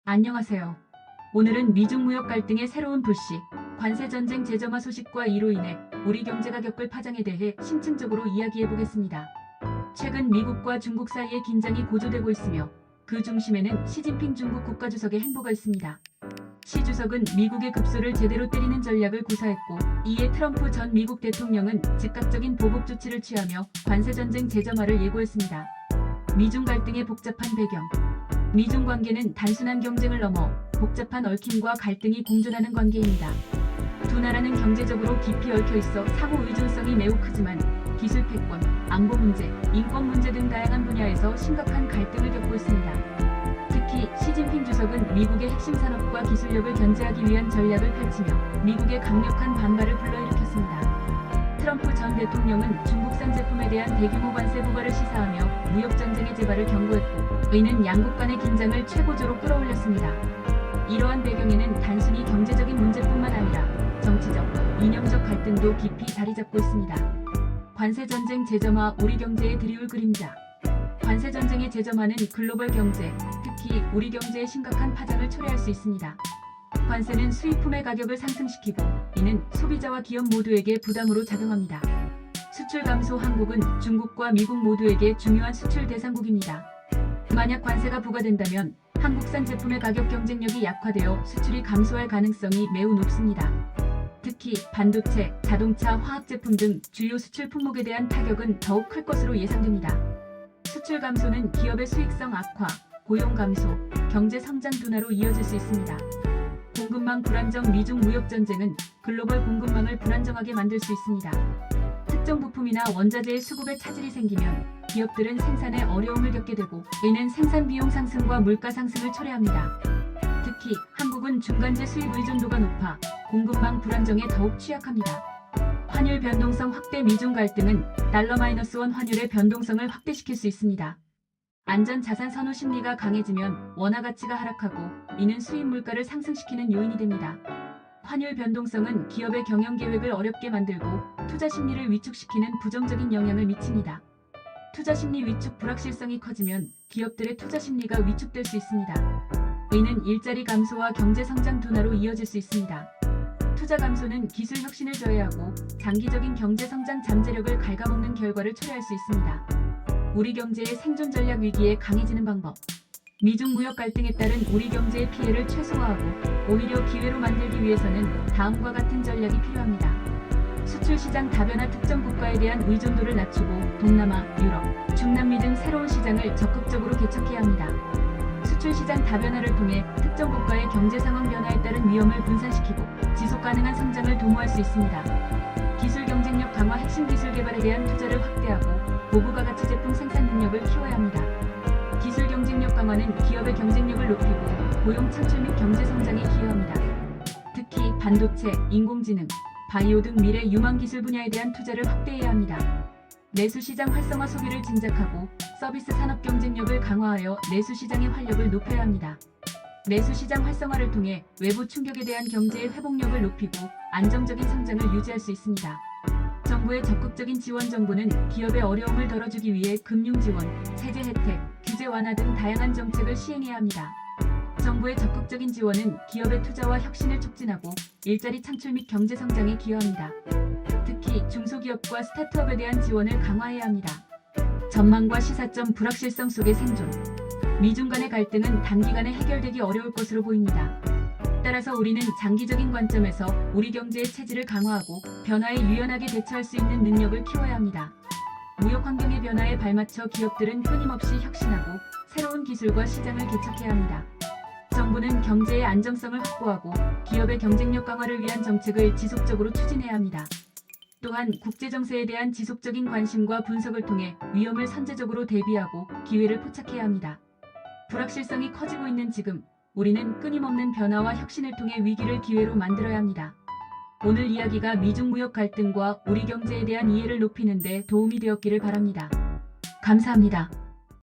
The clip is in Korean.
안녕하세요. 오늘은 미중 무역 갈등의 새로운 불씨, 관세 전쟁 재점화 소식과 이로 인해 우리 경제가 겪을 파장에 대해 심층적으로 이야기해 보겠습니다. 최근 미국과 중국 사이의 긴장이 고조되고 있으며 그 중심에는 시진핑 중국 국가주석의 행보가 있습니다. 시 주석은 미국의 급소를 제대로 때리는 전략을 구사했고, 이에 트럼프 전 미국 대통령은 즉각적인 보복 조치를 취하며 관세 전쟁 재점화를 예고했습니다. 미중 갈등의 복잡한 배경. 미중 관계는 단순한 경쟁을 넘어 복잡한 얽힘과 갈등이 공존하는 관계입니다. 두 나라는 경제적으로 깊이 얽혀 있어 상호 의존성이 매우 크지만 기술 패권, 안보 문제, 인권 문제 등 다양한 분야에서 심각한 갈등을 겪고 있습니다. 특히 시진핑 주석은 미국의 핵심 산업과 기술력을 견제하기 위한 전략을 펼치며 미국의 강력한 반발을 불러일으켰습니다. 트럼프 전 대통령은 중국산 제품에 대한 대규모 관세 부과를 시사하며 무역 전쟁의 재발을 경고했고, 이는 양국 간의 긴장을 최고조로 끌어올렸습니다. 이러한 배경에는 단순히 경제적인 문제뿐만 아니라 정치적, 이념적 갈등도 깊이 자리 잡고 있습니다. 관세 전쟁 재점화, 우리 경제에 드리울 그림자. 관세 전쟁의 재점화는 글로벌 경제, 특히 우리 경제에 심각한 파장을 초래할 수 있습니다. 관세는 수입품의 가격을 상승시키고, 이는 소비자와 기업 모두에게 부담으로 작용합니다. 수출 감소. 한국은 중국과 미국 모두에게 중요한 수출 대상국입니다. 만약 관세가 부과된다면 한국산 제품의 가격 경쟁력이 약화되어 수출이 감소할 가능성이 매우 높습니다. 특히 반도체, 자동차, 화학제품 등 주요 수출 품목에 대한 타격은 더욱 클 것으로 예상됩니다. 수출 감소는 기업의 수익성 악화, 고용 감소, 경제 성장 둔화로 이어질 수 있습니다. 공급망 불안정. 미중 무역 전쟁은 글로벌 공급망을 불안정하게 만들 수 있습니다. 특정 부품이나 원자재의 수급에 차질이 생기면 기업들은 생산에 어려움을 겪게 되고, 이는 생산 비용 상승과 물가 상승을 초래합니다. 특히 한국은 중간재 수입 의존도가 높아 공급망 불안정에 더욱 취약합니다. 환율 변동성 확대. 미중 갈등은 달러-1 환율의 변동성을 확대시킬 수 있습니다. 안전 자산 선호 심리가 강해지면 원화 가치가 하락하고, 이는 수입 물가를 상승시키는 요인이 됩니다. 환율 변동성은 기업의 경영 계획을 어렵게 만들고 투자 심리를 위축시키는 부정적인 영향을 미칩니다. 투자 심리 위축. 불확실성이 커지면 기업들의 투자 심리가 위축될 수 있습니다. 이는 일자리 감소와 경제 성장 둔화로 이어질 수 있습니다. 투자 감소는 기술 혁신을 저해하고 장기적인 경제 성장 잠재력을 갉아먹는 결과를 초래할 수 있습니다. 우리 경제의 생존 전략. 위기에 강해지는 방법. 미중 무역 갈등에 따른 우리 경제의 피해를 최소화하고 오히려 기회로 만들기 위해서는 다음과 같은 전략이 필요합니다. 수출 시장 다변화. 특정 국가에 대한 의존도를 낮추고 동남아, 유럽, 중남미 등 새로운 시장을 적극적으로 개척해야 합니다. 수출 시장 다변화를 통해 특정 국가의 경제 상황 변화에 따른 위험을 분산시키고 지속 가능한 성장을 도모할 수 있습니다. 기술 경쟁력 강화. 핵심 기술 개발에 대한 투자를 확대하고 고부가 가치 제품 생산 능력을 키워야 합니다. 기술 경쟁력 강화는 기업의 경쟁력을 높이고 고용 창출 및 경제 성장에 기여합니다. 특히 반도체, 인공지능, 바이오 등 미래 유망 기술 분야에 대한 투자를 확대해야 합니다. 내수 시장 활성화. 소비를 진작하고 서비스 산업 경쟁력을 강화하여 내수 시장의 활력을 높여야 합니다. 내수 시장 활성화를 통해 외부 충격에 대한 경제의 회복력을 높이고 안정적인 성장을 유지할 수 있습니다. 정부의 적극적인 지원. 정부는 기업의 어려움을 덜어주기 위해 금융 지원, 세제 혜택, 규제 완화 등 다양한 정책을 시행해야 합니다. 정부의 적극적인 지원은 기업의 투자와 혁신을 촉진하고 일자리 창출 및 경제 성장에 기여합니다. 특히 중소기업과 스타트업에 대한 지원을 강화해야 합니다. 전망과 시사점. 불확실성 속의 생존. 미중 간의 갈등은 단기간에 해결되기 어려울 것으로 보입니다. 따라서 우리는 장기적인 관점에서 우리 경제의 체질을 강화하고 변화에 유연하게 대처할 수 있는 능력을 키워야 합니다. 무역 환경의 변화에 발맞춰 기업들은 끊임없이 혁신하고 새로운 기술과 시장을 개척해야 합니다. 정부는 경제의 안정성을 확보하고 기업의 경쟁력 강화를 위한 정책을 지속적으로 추진해야 합니다. 또한 국제정세에 대한 지속적인 관심과 분석을 통해 위험을 선제적으로 대비하고 기회를 포착해야 합니다. 불확실성이 커지고 있는 지금, 우리는 끊임없는 변화와 혁신을 통해 위기를 기회로 만들어야 합니다. 오늘 이야기가 미중 무역 갈등과 우리 경제에 대한 이해를 높이는 데 도움이 되었기를 바랍니다. 감사합니다.